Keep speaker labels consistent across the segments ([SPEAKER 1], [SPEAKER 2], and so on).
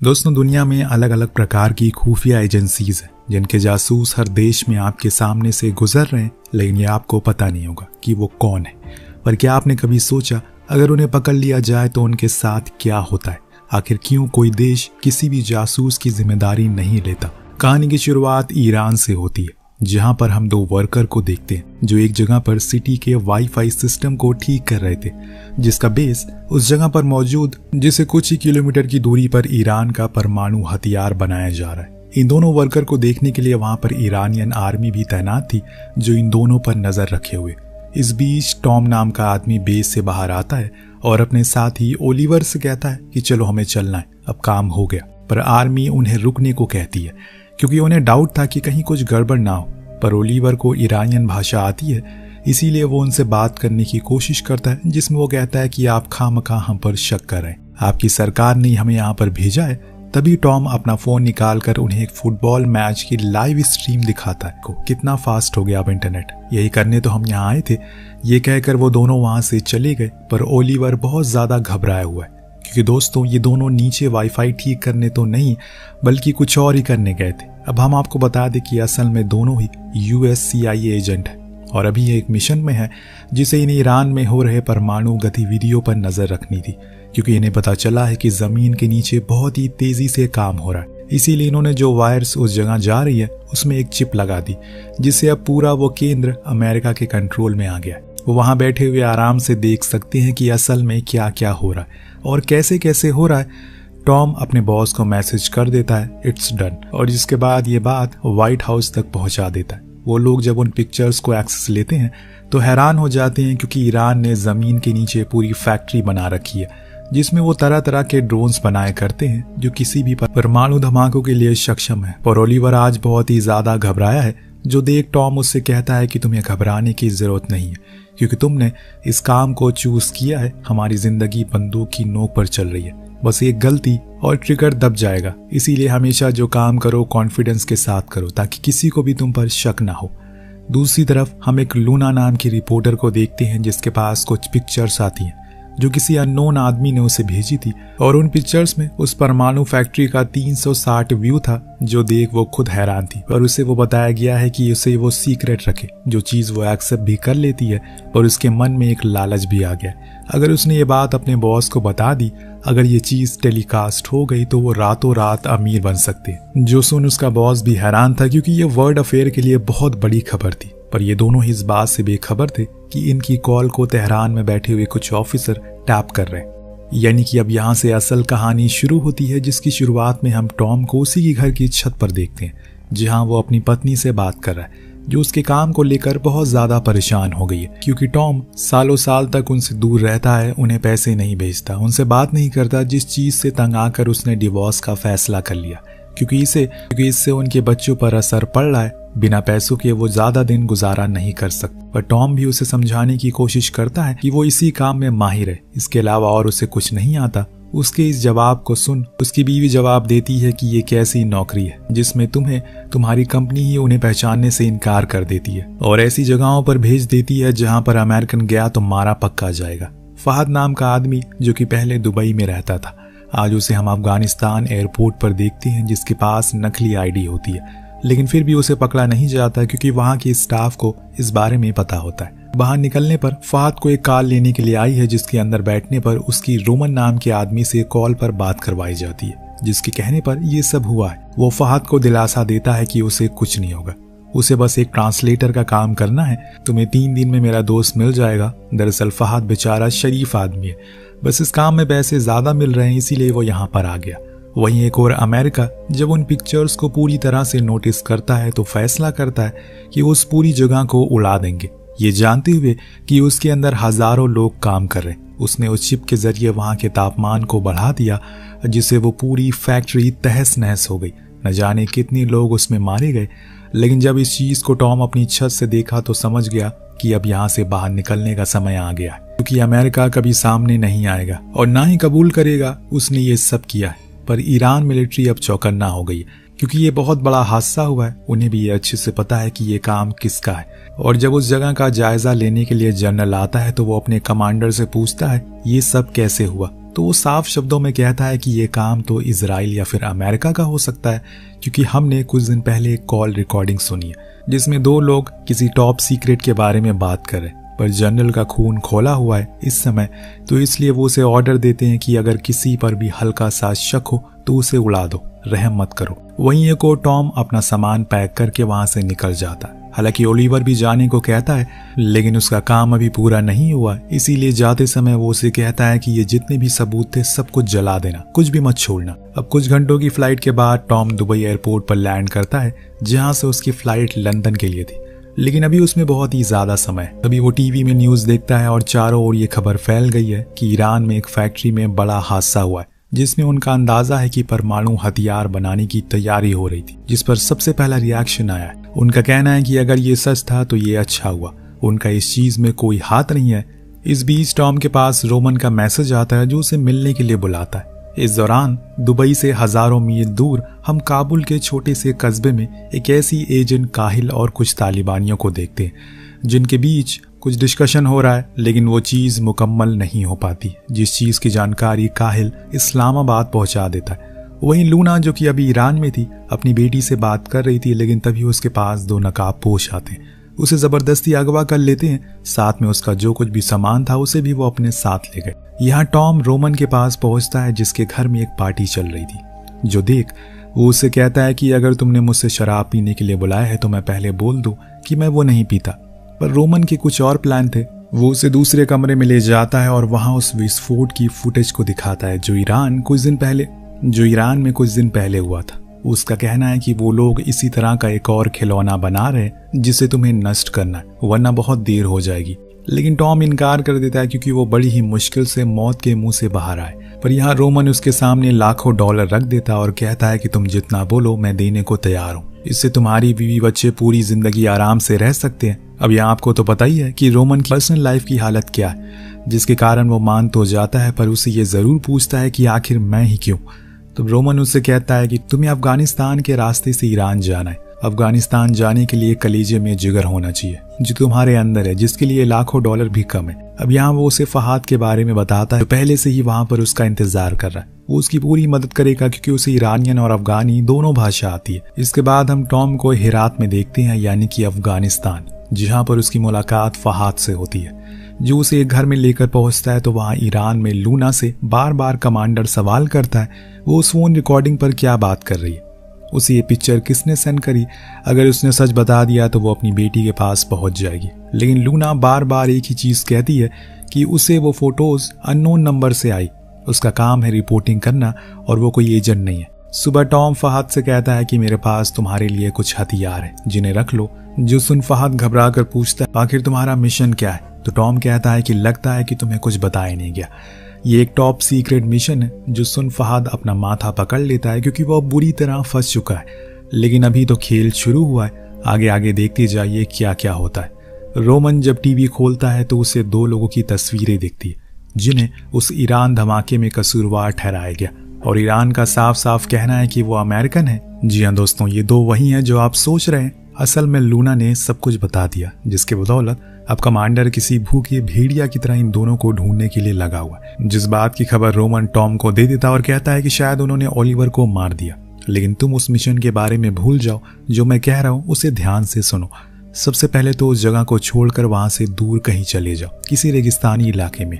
[SPEAKER 1] दोस्तों, दुनिया में अलग अलग प्रकार की खुफिया एजेंसीज हैं जिनके जासूस हर देश में आपके सामने से गुजर रहे हैं, लेकिन ये आपको पता नहीं होगा कि वो कौन है। पर क्या आपने कभी सोचा अगर उन्हें पकड़ लिया जाए तो उनके साथ क्या होता है? आखिर क्यों कोई देश किसी भी जासूस की जिम्मेदारी नहीं लेता? कहानी की शुरुआत ईरान से होती है, जहां पर हम दो वर्कर को देखते हैं जो एक जगह पर सिटी के वाईफाई सिस्टम को ठीक कर रहे थे, जिसका बेस उस जगह पर मौजूद जिसे कुछ ही किलोमीटर की दूरी पर ईरान का परमाणु हथियार बनाया जा रहा है। इन दोनों वर्कर को देखने के लिए वहां पर ईरानियन आर्मी भी तैनात थी जो इन दोनों पर नजर रखे हुए। इस बीच टॉम नाम का आदमी बेस से बाहर आता है और अपने साथी ओलिवर से कहता है कि चलो हमें चलना है, अब काम हो गया। पर आर्मी उन्हें रुकने को कहती है क्योंकि उन्हें डाउट था कि कहीं कुछ गड़बड़ ना हो। पर ओलिवर को ईरानियन भाषा आती है, इसीलिए वो उनसे बात करने की कोशिश करता है, जिसमें वो कहता है कि आप खामखा हम पर शक कर रहे हैं, आपकी सरकार ने हमें यहाँ पर भेजा है। तभी टॉम अपना फोन निकालकर उन्हें एक फुटबॉल मैच की लाइव स्ट्रीम दिखाता है। कितना फास्ट हो गया अब इंटरनेट, यही करने तो हम यहाँ आए थे। ये कहकर वो दोनों वहां से चले गए, पर ओलिवर बहुत ज्यादा घबराया हुआ है क्योंकि दोस्तों ये दोनों नीचे वाईफाई ठीक करने तो नहीं बल्कि कुछ और ही करने गए थे। अब हम आपको बता दें कि असल में दोनों ही USCIA एजेंट हैं और अभी ये एक मिशन में है जिसे इन्हें ईरान में हो रहे परमाणु गतिविधियों पर नजर रखनी थी, क्योंकि इन्हें पता चला है कि जमीन के नीचे बहुत ही तेजी से काम हो रहा है। इसीलिए इन्होंने जो वायर्स उस जगह जा रही है उसमें एक चिप लगा दी, जिससे अब पूरा वो केंद्र अमेरिका के कंट्रोल में आ गया। वो वहां बैठे हुए आराम से देख सकते हैं कि असल में क्या क्या हो रहा है और कैसे कैसे हो रहा है। टॉम अपने बॉस को मैसेज कर देता है इट्स डन, और जिसके बाद ये बात व्हाइट हाउस तक पहुंचा देता है। वो लोग जब उन पिक्चर्स को एक्सेस लेते हैं तो हैरान हो जाते हैं क्योंकि ईरान ने जमीन के नीचे पूरी फैक्ट्री बना रखी है जिसमें वो तरह तरह के ड्रोन्स बनाए करते हैं जो किसी भी परमाणु धमाकों के लिए सक्षम है। पर ओलिवर आज बहुत ही ज्यादा घबराया है, जो देख टॉम उससे कहता है कि तुम्हें घबराने की जरूरत नहीं है क्योंकि तुमने इस काम को चूज किया है। हमारी जिंदगी बंदूक की नोक पर चल रही है, बस एक गलती और ट्रिगर दब जाएगा। इसीलिए हमेशा जो काम करो कॉन्फिडेंस के साथ करो ताकि किसी को भी तुम पर शक ना हो। दूसरी तरफ हम एक लूना नाम की रिपोर्टर को देखते हैं जिसके पास कुछ पिक्चर्स आती हैं जो किसी अननोन आदमी ने उसे भेजी थी, और उन पिक्चर्स में उस परमाणु फैक्ट्री का 360 व्यू था जो देख वो खुद हैरान थी। पर उसे वो बताया गया है कि उसे वो सीक्रेट रखे, जो चीज वो एक्सेप्ट भी कर लेती है। पर उसके मन में एक लालच भी आ गया, अगर उसने ये बात अपने बॉस को बता दी, अगर ये चीज टेलीकास्ट हो गई तो वो रातों रात अमीर बन सकते हैं। जो सुन उसका बॉस भी हैरान था क्योंकि ये वर्ल्ड अफेयर के लिए बहुत बड़ी खबर थी। पर ये दोनों ही इस बात से बेखबर थे कि इनकी कॉल को तेहरान में बैठे हुए कुछ ऑफिसर टैप कर रहे हैं। यानी कि अब यहाँ से असल कहानी शुरू होती है, जिसकी शुरुआत में हम टॉम को उसी की घर की छत पर देखते हैं जहाँ वो अपनी पत्नी से बात कर रहा है, जो उसके काम को लेकर बहुत ज्यादा परेशान हो गई है क्योंकि टॉम सालों साल तक उनसे दूर रहता है, उन्हें पैसे नहीं भेजता, उनसे बात नहीं करता, जिस चीज से तंग आकर उसने डिवोर्स का फैसला कर लिया क्योंकि इससे उनके बच्चों पर असर पड़ रहा है। बिना पैसों के वो ज्यादा दिन गुजारा नहीं कर सकता। पर टॉम भी उसे समझाने की कोशिश करता है कि वो इसी काम में माहिर है, इसके अलावा और उसे कुछ नहीं आता। उसके इस जवाब को सुन उसकी बीवी जवाब देती है कि ये कैसी नौकरी है जिसमें तुम्हारी कंपनी ही उन्हें पहचानने से इनकार कर देती है और ऐसी जगहों पर भेज देती है जहां पर अमेरिकन गया तो मारा पक्का जाएगा। फहद नाम का आदमी जो कि पहले दुबई में रहता था, आज उसे हम अफगानिस्तान एयरपोर्ट पर देखते हैं, जिसके पास नकली ID होती है, लेकिन फिर भी उसे पकड़ा नहीं जाता क्योंकि वहां के स्टाफ को इस बारे में पता होता है। बाहर निकलने पर फहद को एक कॉल लेने के लिए आई है, जिसके अंदर बैठने पर उसकी रोमन नाम के आदमी से कॉल पर बात करवाई जाती है, जिसके कहने पर ये सब हुआ है। वो फहद को दिलासा देता है कि उसे कुछ नहीं होगा, उसे बस एक ट्रांसलेटर का काम करना है, तुम्हें 3 दिन में मेरा दोस्त मिल जाएगा। दरअसल फहद बेचारा शरीफ आदमी है, बस इस काम में पैसे ज्यादा मिल रहे हैं इसीलिए वो यहाँ पर आ गया। वहीं एक और अमेरिका जब उन पिक्चर्स को पूरी तरह से नोटिस करता है तो फैसला करता है कि उस पूरी जगह को उड़ा देंगे, ये जानते हुए कि उसके अंदर हजारों लोग काम कर रहे हैं। उसने उस चिप के जरिए वहां के तापमान को बढ़ा दिया जिससे वो पूरी फैक्ट्री तहस नहस हो गई। न जाने कितने लोग उसमें मारे गए, लेकिन जब इस चीज को टॉम अपनी छत से देखा तो समझ गया कि अब यहाँ से बाहर निकलने का समय आ गया है, क्योंकि अमेरिका कभी सामने नहीं आएगा और ना ही कबूल करेगा उसने ये सब किया है। पर ईरान मिलिट्री अब चौकन्ना हो गई क्योंकि ये बहुत बड़ा हादसा हुआ है। उन्हें भी ये अच्छे से पता है कि ये काम किसका है, और जब उस जगह का जायजा लेने के लिए जनरल आता है तो वो अपने कमांडर से पूछता है ये सब कैसे हुआ। तो वो साफ शब्दों में कहता है कि ये काम तो इजराइल या फिर अमेरिका का हो सकता है, क्योंकि हमने कुछ दिन पहले एक कॉल रिकॉर्डिंग सुनी है जिसमें 2 लोग किसी टॉप सीक्रेट के बारे में बात कर रहे हैं, पर जनरल का खून खोला हुआ है इस समय, तो इसलिए वो उसे ऑर्डर देते हैं कि अगर किसी पर भी हल्का सा शक हो तो उसे उड़ा दो, रहम मत करो। वहीं एक और टॉम अपना सामान पैक करके वहां से निकल जाता है। हालांकि ओलिवर भी जाने को कहता है, लेकिन उसका काम अभी पूरा नहीं हुआ, इसीलिए जाते समय वो उसे कहता है कि ये जितने भी सबूत थे सब कुछ जला देना, कुछ भी मत छोड़ना। अब कुछ घंटों की फ्लाइट के बाद टॉम दुबई एयरपोर्ट पर लैंड करता है, जहां से उसकी फ्लाइट लंदन के लिए थी, लेकिन अभी उसमें बहुत ही ज्यादा समय। तभी वो टीवी में न्यूज देखता है और चारों ओर ये खबर फैल गई है कि ईरान में एक फैक्ट्री में बड़ा हादसा हुआ है, जिसमें उनका अंदाजा है कि परमाणु हथियार बनाने की तैयारी हो रही थी, जिस पर सबसे पहला रिएक्शन आया है। उनका कहना है कि अगर ये सच था तो ये अच्छा हुआ, उनका इस चीज में कोई हाथ नहीं है। इस बीच टॉम के पास रोमन का मैसेज आता है जो उसे मिलने के लिए बुलाता है। इस दौरान दुबई से हजारों मील दूर हम काबुल के छोटे से कस्बे में एक ऐसी एजेंट काहिल और कुछ तालिबानियों को देखते हैं, जिनके बीच कुछ डिस्कशन हो रहा है, लेकिन वो चीज मुकम्मल नहीं हो पाती, जिस चीज की जानकारी काहिल इस्लामाबाद पहुंचा देता है। वहीं लूना, जो कि अभी ईरान में थी, अपनी बेटी से बात कर रही थी, लेकिन तभी उसके पास 2 नकाबपोश आते हैं, उसे जबरदस्ती अगवा कर लेते हैं। साथ में उसका जो कुछ भी सामान था उसे भी वो अपने साथ ले गए। यहाँ टॉम रोमन के पास पहुंचता है, जिसके घर में एक पार्टी चल रही थी, जो देख वो उससे कहता है कि अगर तुमने मुझसे शराब पीने के लिए बुलाया है तो मैं पहले बोल दूं कि मैं वो नहीं पीता। पर रोमन के कुछ और प्लान थे। वो उसे दूसरे कमरे में ले जाता है और वहां उस विस्फोट की फुटेज को दिखाता है जो ईरान में कुछ दिन पहले हुआ था। उसका कहना है कि वो लोग इसी तरह का एक और खिलौना बना रहे हैं जिसे तुम्हें नष्ट करना है, वरना बहुत देर हो जाएगी। लेकिन टॉम इनकार कर देता है, क्योंकि वो बड़ी ही मुश्किल से मौत के मुंह से बाहर आए। पर यहाँ रोमन उसके सामने लाखों डॉलर रख देता और कहता है कि तुम जितना बोलो मैं देने को तैयार हूँ, इससे तुम्हारी बीवी बच्चे पूरी जिंदगी आराम से रह सकते हैं। अब यहाँ आपको तो पता ही है कि रोमन की पर्सनल लाइफ की हालत क्या है, जिसके कारण वो मान तो जाता है, पर उसे ये जरूर पूछता है कि आखिर मैं ही क्यों। तो रोमन उससे कहता है कि तुम्हें अफगानिस्तान के रास्ते से ईरान जाना है। अफगानिस्तान जाने के लिए कलीजे में जिगर होना चाहिए जो तुम्हारे अंदर है, जिसके लिए लाखों डॉलर भी कम है। अब यहाँ वो उसे फहाद के बारे में बताता है, जो पहले से ही वहां पर उसका इंतजार कर रहा है। वो उसकी पूरी मदद करेगा, क्योंकि उसे ईरानियन और अफगानी दोनों भाषा आती है। इसके बाद हम टॉम को हेरात में देखते हैं, यानी कि अफगानिस्तान, जहाँ पर उसकी मुलाकात फहाद से होती है, जो उसे एक घर में लेकर पहुंचता है। तो वहां ईरान में लूना से बार बार कमांडर सवाल करता है वो उस फोन रिकॉर्डिंग पर क्या बात कर रही है, उसे ये पिक्चर किसने सेंड करी। अगर उसने सच बता दिया तो वो अपनी बेटी के पास पहुंच जाएगी। लेकिन लूना बार बार एक ही चीज कहती है कि उसे वो फोटोज अननोन नंबर से आई, उसका काम है रिपोर्टिंग करना और वो कोई एजेंट नहीं है। सुबह टॉम फहद से कहता है कि मेरे पास तुम्हारे लिए कुछ हथियार है, जिन्हें रख लो। जो सुन फहद घबरा कर पूछता है आखिर तुम्हारा मिशन क्या है। तो टॉम कहता है कि लगता है कि तुम्हें कुछ बताया नहीं गया, ये एक टॉप सीक्रेट मिशन है। जो सुन फहद अपना माथा पकड़ लेता है, क्योंकि वह बुरी तरह फंस चुका है। लेकिन अभी तो खेल शुरू हुआ है, आगे आगे देखते जाइए क्या क्या होता है। रोमन जब टीवी खोलता है तो उसे 2 लोगों की तस्वीरें दिखती है, जिन्हें उस ईरान धमाके में कसूरवार ठहराया गया, और ईरान का साफ साफ कहना है कि वो अमेरिकन है। जी हाँ दोस्तों, ये 2 वही हैं जो आप सोच रहे हैं। असल में लूना ने सब कुछ बता दिया, जिसके बदौलत अब कमांडर किसी भूखे भेड़िया की तरह इन दोनों को ढूंढने के लिए लगा हुआ है। जिस बात की खबर रोमन टॉम को दे देता और कहता है कि शायद उन्होंने ओलिवर को मार दिया। लेकिन तुम उस मिशन के बारे में भूल जाओ, जो मैं कह रहा हूँ उसे ध्यान से सुनो। सबसे पहले तो उस जगह को छोड़कर वहां से दूर कहीं चले जाओ, किसी रेगिस्तानी इलाके में।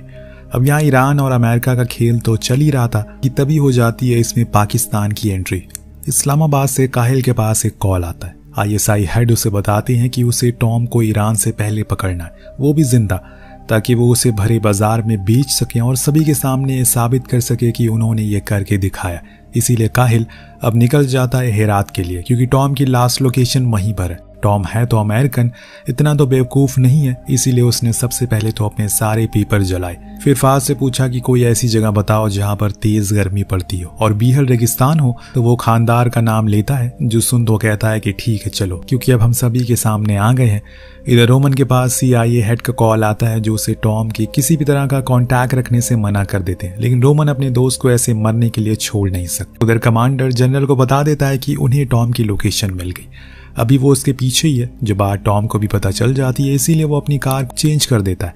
[SPEAKER 1] अब यहाँ ईरान और अमेरिका का खेल तो चल ही रहा था कि तभी हो जाती है इसमें पाकिस्तान की एंट्री। इस्लामाबाद से काहिल के पास एक कॉल आता है। ISI हेड उसे बताते हैं कि उसे टॉम को ईरान से पहले पकड़ना है, वो भी जिंदा, ताकि वो उसे भरे बाजार में बेच सकें और सभी के सामने साबित कर सके कि उन्होंने ये करके दिखाया। इसीलिए काहिल अब निकल जाता है हेरात के लिए, क्योंकि टॉम की लास्ट लोकेशन वहीं पर है। टॉम है तो अमेरिकन, इतना तो बेवकूफ नहीं है, इसीलिए उसने सबसे पहले तो अपने सारे पेपर जलाए। फिर फाज से पूछा कि कोई ऐसी जगह बताओ जहां पर तेज गर्मी पड़ती हो और बीहल रेगिस्तान हो। तो वो खानदार का नाम लेता है, जो सुन तो कहता है कि ठीक है चलो, क्योंकि अब हम सभी के सामने आ गए हैं। इधर रोमन के पास CIA हेड का कॉल आता है, जो उसे टॉम की किसी भी तरह का कॉन्टैक्ट रखने से मना कर देते हैं। लेकिन रोमन अपने दोस्त को ऐसे मरने के लिए छोड़ नहीं सकता। उधर कमांडर जनरल को बता देता है कि उन्हें टॉम की लोकेशन मिल गई, अभी वो उसके पीछे ही है। जो बात टॉम को भी पता चल जाती है, इसीलिए वो अपनी कार चेंज कर देता है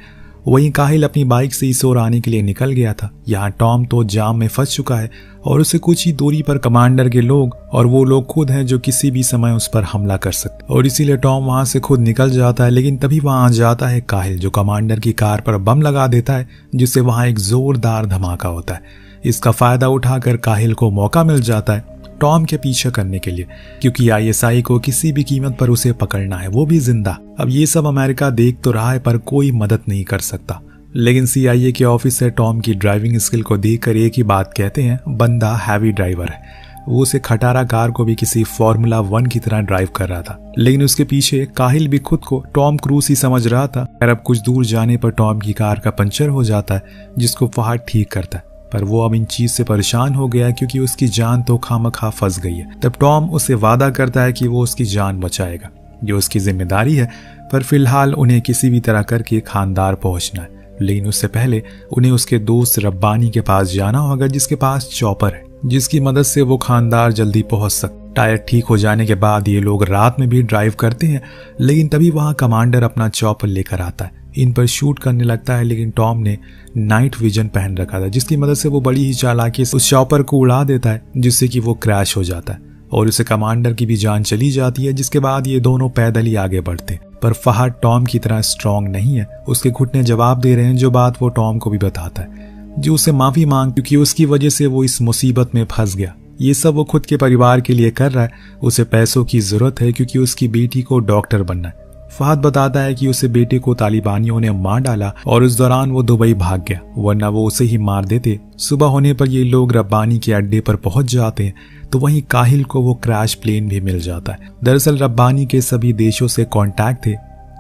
[SPEAKER 1] वहीं काहिल अपनी बाइक से इस ओर आने के लिए निकल गया था। यहाँ टॉम तो जाम में फंस चुका है और उसे कुछ ही दूरी पर कमांडर के लोग और वो लोग खुद हैं जो किसी भी समय उस पर हमला कर सकते, और इसीलिए टॉम वहां से खुद निकल जाता है। लेकिन तभी वहां आ जाता है काहिल, जो कमांडर की कार पर बम लगा देता है, जिससे वहां एक जोरदार धमाका होता है। इसका फायदा उठाकर काहिल को मौका मिल जाता है टॉम के पीछे करने के लिए, क्योंकि आईएसआई को किसी भी कीमत पर उसे पकड़ना है, वो भी जिंदा। अब ये सब अमेरिका देख तो रहा है पर कोई मदद नहीं कर सकता। लेकिन CIA के ऑफिसर टॉम की ड्राइविंग स्किल को देखकर एक ही बात कहते हैं, बंदा हैवी ड्राइवर है। वो उसे खटारा कार को भी किसी फॉर्मूला 1 की तरह ड्राइव कर रहा था। लेकिन उसके पीछे काहिल भी खुद को टॉम क्रूज ही समझ रहा था। अब कुछ दूर जाने पर टॉम की कार का पंचर हो जाता है, जिसको फहद ठीक करता है। पर वो अब इन चीज से परेशान हो गया क्योंकि उसकी जान तो खामखा फंस गई है। तब टॉम उसे वादा करता है कि वो उसकी जान बचाएगा, जो उसकी जिम्मेदारी है। पर फिलहाल उन्हें किसी भी तरह करके खानदार पहुंचना है। लेकिन उससे पहले उन्हें उसके दोस्त रब्बानी के पास जाना होगा, जिसके पास चॉपर है, जिसकी मदद से वो खानदार जल्दी पहुंच सकते। टायर ठीक हो जाने के बाद ये लोग रात में भी ड्राइव करते हैं, लेकिन तभी वहां कमांडर अपना चॉपर लेकर आता है, इन पर शूट करने लगता है। लेकिन टॉम ने नाइट विजन पहन रखा था, जिसकी मदद से वो बड़ी ही चालाकी से उस चॉपर को उड़ा देता है, जिससे कि वो क्रैश हो जाता है और उसे कमांडर की भी जान चली जाती है। जिसके बाद ये दोनों पैदल ही आगे बढ़ते हैं। पर फहद टॉम की तरह स्ट्रांग नहीं है, उसके घुटने जवाब दे रहे हैं, जो बात वो टॉम को भी बताता है, जो उसे माफी मांग, क्योंकि उसकी वजह से वो इस मुसीबत में फंस गया। ये सब वो खुद के परिवार के लिए कर रहा है। उसे पैसों की जरूरत है क्योंकि उसकी बेटी को डॉक्टर बनना है। फहद बताता है कि उसे बेटे को तालिबानियों ने मार डाला और उस दौरान वो दुबई भाग गया, वरना वो उसे ही मार देते। सुबह होने पर ये लोग रब्बानी के अड्डे पर पहुंच जाते हैं, तो वहीं काहिल को वो क्रैश प्लेन भी मिल जाता है। दरअसल रब्बानी के सभी देशों से कॉन्टैक्ट थे,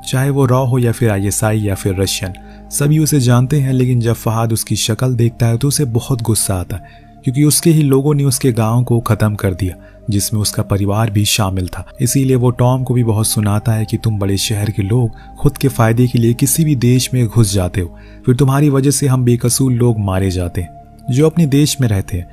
[SPEAKER 1] चाहे वो रॉ हो या फिर आईएसआई या फिर रशियन, सभी उसे जानते हैं। लेकिन जब फहद उसकी शक्ल देखता है तो उसे बहुत गुस्सा आता है, क्योंकि उसके ही लोगों ने उसके गांव को खत्म कर दिया, जिसमें उसका परिवार भी शामिल था। इसीलिए वो टॉम को भी बहुत सुनाता है कि तुम बड़े शहर के लोग खुद के फायदे के लिए किसी भी देश में घुस जाते हो, फिर तुम्हारी वजह से हम बेकसूर लोग मारे जाते हैं जो अपने देश में रहते हैं।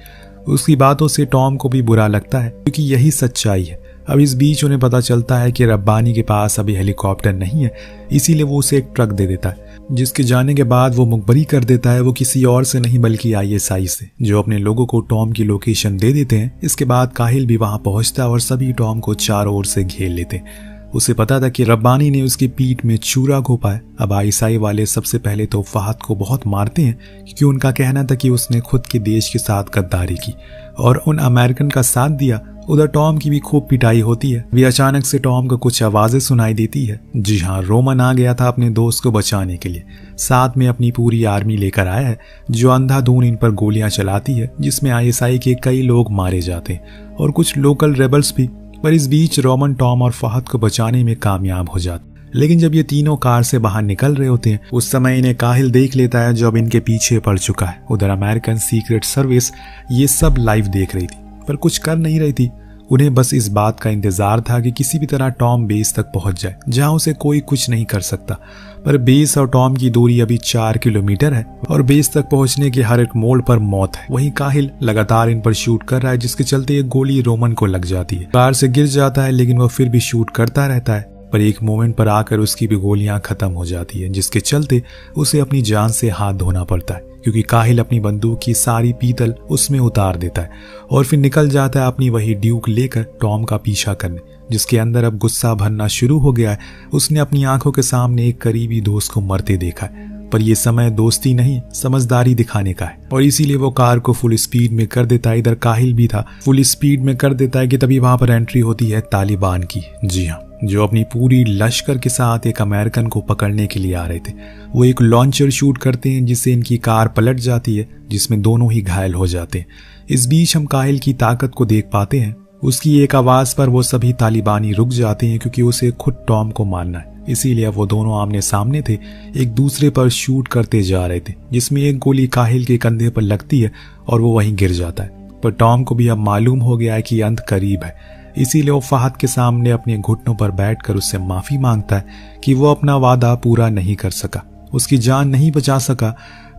[SPEAKER 1] उसकी बातों से टॉम को भी बुरा लगता है, क्योंकि यही सच्चाई है। अब इस बीच उन्हें पता चलता है कि रब्बानी के पास अभी हेलीकॉप्टर नहीं है, इसीलिए वो उसे एक ट्रक दे देता है, जिसके जाने के बाद वो मुखबरी कर देता है, वो किसी और से नहीं बल्कि आईएसआई से, जो अपने लोगों को टॉम की लोकेशन दे देते हैं। इसके बाद काहिल भी वहां पहुंचता है और सभी टॉम को चारों ओर से घेर लेते हैं। उसे पता था कि रब्बानी ने उसकी पीठ में छुरा घोंपा है। अब आईएसआई वाले सबसे पहले तो फहद को बहुत मारते हैं, क्योंकि उनका कहना था कि उसने खुद के देश के साथ गद्दारी की और उन अमेरिकन का साथ दिया। उधर टॉम की भी खूब पिटाई होती है। भी अचानक से टॉम को कुछ आवाजें सुनाई देती है। जी हाँ, रोमन आ गया था अपने दोस्त को बचाने के लिए, साथ में अपनी पूरी आर्मी लेकर आया है, जो अंधाधुंध इन पर गोलियां चलाती है, जिसमें आईएसआई के कई लोग मारे जाते हैं और कुछ लोकल रेबल्स भी। पर इस बीच रोमन टॉम और फहद को बचाने में कामयाब हो जाता। लेकिन जब ये तीनों कार से बाहर निकल रहे होते हैं, उस समय इन्हें काहिल देख लेता है, जो अब इनके पीछे पड़ चुका है। उधर अमेरिकन सीक्रेट सर्विस ये सब लाइव देख रही थी, पर कुछ कर नहीं रही थी। उन्हें बस इस बात का इंतजार था कि किसी भी तरह टॉम बेस तक पहुंच जाए, जहां उसे कोई कुछ नहीं कर सकता। पर बेस और टॉम की दूरी अभी 4 किलोमीटर है और बेस तक पहुंचने के हर एक मोड़ पर मौत है। वहीं काहिल लगातार इन पर शूट कर रहा है, जिसके चलते एक गोली रोमन को लग जाती है। कार से गिर जाता है, लेकिन वह फिर भी शूट करता रहता है। पर एक मोमेंट पर आकर उसकी भी गोलियां खत्म हो जाती है, जिसके चलते उसे अपनी जान से हाथ धोना पड़ता है, क्योंकि काहिल अपनी बंदूक की सारी पीतल उसमें उतार देता है और फिर निकल जाता है अपनी वही ड्यूक लेकर टॉम का पीछा करने, जिसके अंदर अब गुस्सा भरना शुरू हो गया है। उसने अपनी आंखों के सामने एक करीबी दोस्त को मरते देखा है, पर यह समय दोस्ती नहीं समझदारी दिखाने का है, और इसीलिए वो कार को फुल स्पीड में कर देता है। इधर काहिल भी था, फुल स्पीड में कर देता है कि तभी वहां पर एंट्री होती है तालिबान की। जी हाँ, जो अपनी पूरी लश्कर के साथ एक अमेरिकन को पकड़ने के लिए आ रहे थे। वो एक लॉन्चर शूट करते हैं, जिससे इनकी कार पलट जाती है, जिसमें दोनों ही घायल हो जाते हैं। इस बीच हम काहिल की ताकत को देख पाते हैं। उसकी एक आवाज पर वो सभी तालिबानी रुक जाते हैं, क्योंकि उसे खुद टॉम को मारना है। इसीलिए वो दोनों आमने सामने थे, एक दूसरे पर शूट करते जा रहे थे, जिसमें एक गोली काहिल के कंधे पर लगती है और वो वहीं गिर जाता है। पर टॉम को भी अब मालूम हो गया है कि अंत करीब है, इसीलिए वो फहद के सामने अपने घुटनों पर बैठकर उससे माफी मांगता है कि वो अपना वादा पूरा नहीं कर सका, उसकी जान नहीं बचा सका।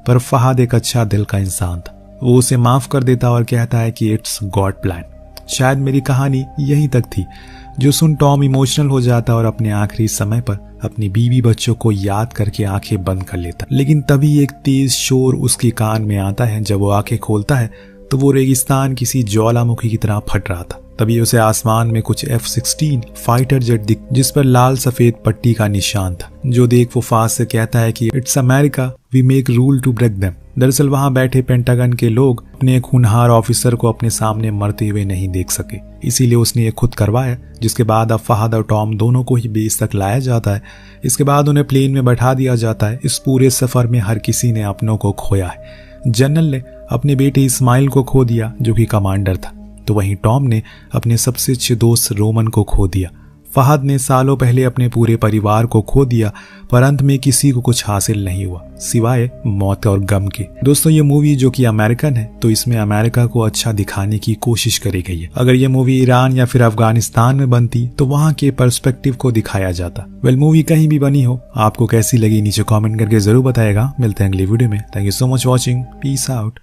[SPEAKER 1] पर फहद एक अच्छा दिल का इंसान था, वो उसे माफ कर देता और कहता है कि इट्स गॉड प्लान। शायद मेरी कहानी यहीं तक थी। जो सुन टॉम इमोशनल हो जाता और अपने आखिरी समय पर अपनी बीवी बच्चों को याद करके आंखें बंद कर लेता। लेकिन तभी एक तेज शोर उसके कान में आता है। जब वो आंखें खोलता है तो वो रेगिस्तान किसी ज्वालामुखी की तरह फट रहा था। तभी उसे आसमान में कुछ F-16 फाइटर जेट दिख, जिस पर लाल सफेद पट्टी का निशान था। जो देख वो फास्ट से कहता है कि it's America, we make rule to break them. दरअसल वहां बैठे पेंटागन के लोग अपने एक होनहार ऑफिसर को अपने सामने मरते हुए नहीं देख सके, इसीलिए उसने ये खुद करवाया। जिसके बाद अब फहद और टॉम दोनों को ही बेस तक लाया जाता है। इसके बाद उन्हें प्लेन में बैठा दिया जाता है। इस पूरे सफर में हर किसी ने अपनों को खोया है। जनरल ने अपने बेटे इस्माइल को खो दिया, जो कि कमांडर था, तो वहीं टॉम ने अपने सबसे अच्छे दोस्त रोमन को खो दिया। फहद ने सालों पहले अपने पूरे परिवार को खो दिया, पर अंत में किसी को कुछ हासिल नहीं हुआ सिवाय मौत और गम के। दोस्तों, ये मूवी जो कि अमेरिकन है, तो इसमें अमेरिका को अच्छा दिखाने की कोशिश करी गई है। अगर ये मूवी ईरान या फिर अफगानिस्तान में बनती तो वहां के पर्सपेक्टिव को दिखाया जाता। मूवी कहीं भी बनी हो, आपको कैसी लगी नीचे कॉमेंट करके जरूर बताएगा। मिलते हैं अगली वीडियो में। Thank you so much watching. Peace out.